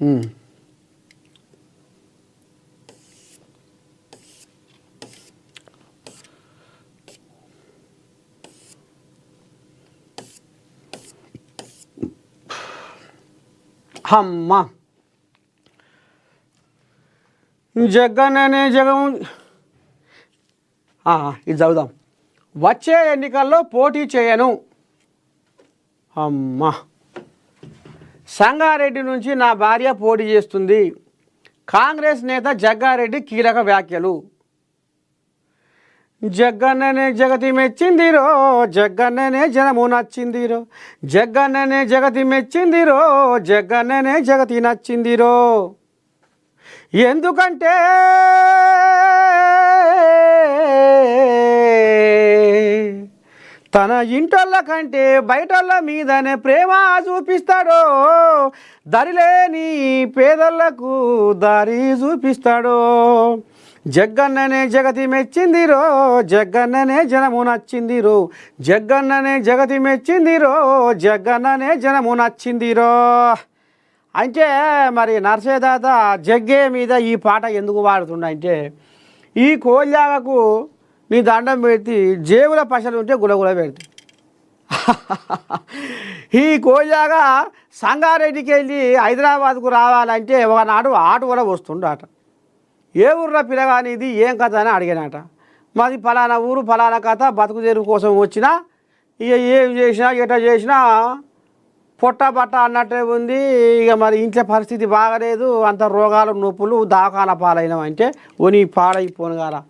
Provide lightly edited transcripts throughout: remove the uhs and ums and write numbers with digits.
అమ్మా జగననే జగము ఇది చదువుదాం. వచ్చే ఎన్నికల్లో పోటీ చేయను. అమ్మా సంగారెడ్డి నుంచి నా భార్య పోటీ చేస్తుంది. కాంగ్రెస్ నేత జగ్గారెడ్డి కీలక వ్యాఖ్యలు. జగన్ననే జగతి మెచ్చిందిరో, జగన్ననే జనము నచ్చిందిరో, జగన్ననే జగతి మెచ్చిందిరో, జగన్ననే జగతి నచ్చిందిరో. ఎందుకంటే తన ఇంటోళ్ళ కంటే బయటోళ్ళ మీదనే ప్రేమ చూపిస్తాడో, దరిలేని పేదలకు దారి చూపిస్తాడో. జగన్ననే జగతి మెచ్చిందిరో, జగన్ననే జనము నచ్చిందిరో, జగన్ననే జగతి మెచ్చిందిరో, జగన్ననే జనము నచ్చిందిరో. అంటే మరి నర్సేదాత జగ్గే మీద ఈ పాట ఎందుకు పాడుతుండంటే, ఈ కోళ్ళకు నీ దండం పెడితే జేబుల పశలు ఉంటే గులగుల పెడతాయి. ఈ కోళ్ళగా సంగారెడ్డికి వెళ్ళి హైదరాబాద్కు రావాలంటే ఒకనాడు ఆటు కూడా వస్తుండ అట. ఏ ఊర్లో పిల్లగానిది ఏం కథ అని అడిగానట. మాది ఫలానా ఊరు ఫలానా కథ, బతుకు తెరువు కోసం వచ్చినా ఇక ఏం చేసినా ఎట్లా చేసినా పొట్ట బట్ట అన్నట్టే ఉంది. ఇక మరి ఇంట్లో పరిస్థితి బాగలేదు, అంత రోగాలు నొప్పులు దాకాల పాలైనవంటే ఓని పాడైపోను గారా.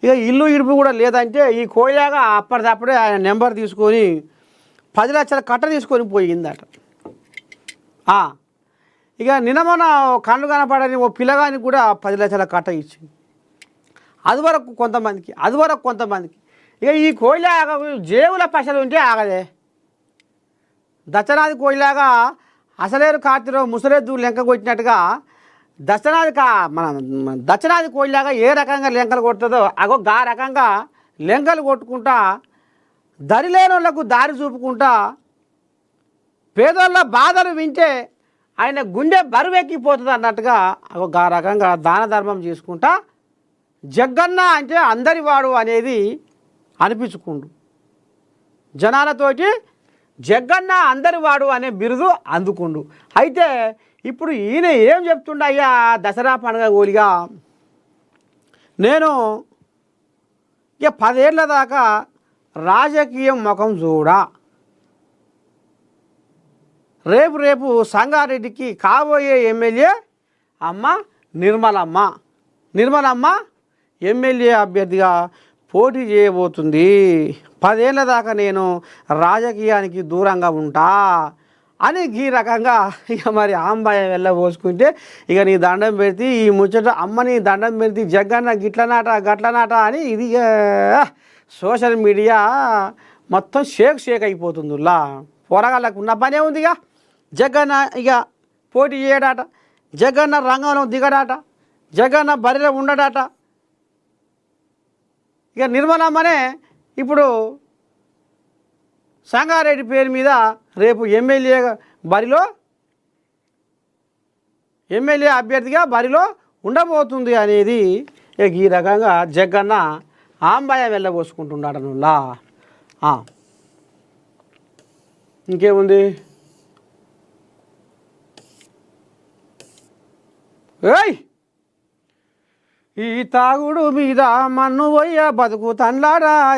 ఇక ఇల్లు ఇడుపు కూడా లేదంటే ఈ కోయాగా అప్పటిదప్పుడే ఆయన నెంబర్ తీసుకొని 10 లక్షల కట్ట తీసుకొని పోయిందట. ఇక నిన్నమొన్న కళ్ళు కనపడని ఓ పిల్లగానికి కూడా 10 లక్షల కట్ట ఇచ్చింది. అది వరకు కొంతమందికి ఇక ఈ కోయిలాగా జేబుల పైసలు ఉంటే ఆగదే. దచ్చనాది కోయిలాగా అసలేరు కార్తీలో ముసలేద్దు లెంక కొట్టినట్టుగా దచ్చనాది కోయిలాగా ఏ రకంగా లెంకలు కొడుతుందో అగో గా రకంగా లెంకలు కొట్టుకుంటా దరిలేని వాళ్ళకు దారి చూపుకుంటా పేదోళ్ళ బాధలు వింటే ఆయన గుండె బరువెక్కిపోతుంది అన్నట్టుగా ఒక రకంగా దాన ధర్మం చేసుకుంటా జగ్గన్న అంటే అందరి వాడు అనేది అనిపించుకుండు. జనాలతోటి జగ్గన్న అందరి వాడు అనే బిరుదు అందుకుండు. అయితే ఇప్పుడు ఈయన ఏం చెప్తుండయ్యా, దసరా పండుగ గోలిగా నేను ఇక 10 ఏళ్ళ దాకా రాజకీయం ముఖం చూడా, రేపు సంగారెడ్డికి కాబోయే ఎమ్మెల్యే అమ్మ నిర్మలమ్మ ఎమ్మెల్యే అభ్యర్థిగా పోటీ చేయబోతుంది. 10 ఏళ్ళ దాకా నేను రాజకీయానికి దూరంగా ఉంటా అని ఈ రకంగా ఇక మరి ఆంబాయ వెళ్ళబోసుకుంటే ఇక నీ దండం పెడితే ఈ ముచ్చట అమ్మని దండం పెడితే జగ్గన్న గట్లనాట అని ఇది సోషల్ మీడియా మొత్తం షేక్ అయిపోతుందిలా. పోరగాళ్ళకు ఉన్న పనే ఉందిగా. జగ్గన్న ఇక పోటీ చేయడాట, జగ్గన్న రంగంలో దిగడాట, జగ్గన్న బరిలో ఉండడాట. ఇక నిర్మలమ్మనే ఇప్పుడు సంగారెడ్డి పేరు మీద రేపు ఎమ్మెల్యే అభ్యర్థిగా బరిలో ఉండబోతుంది అనేది ఈ రకంగా జగ్గన్న ఆంబాయ వెళ్ళబోసుకుంటున్నాడనులా. ఇంకేముంది, ఈ తాగుడు మీద మన్ను పోయ్య బతుకు తండ్లాడా.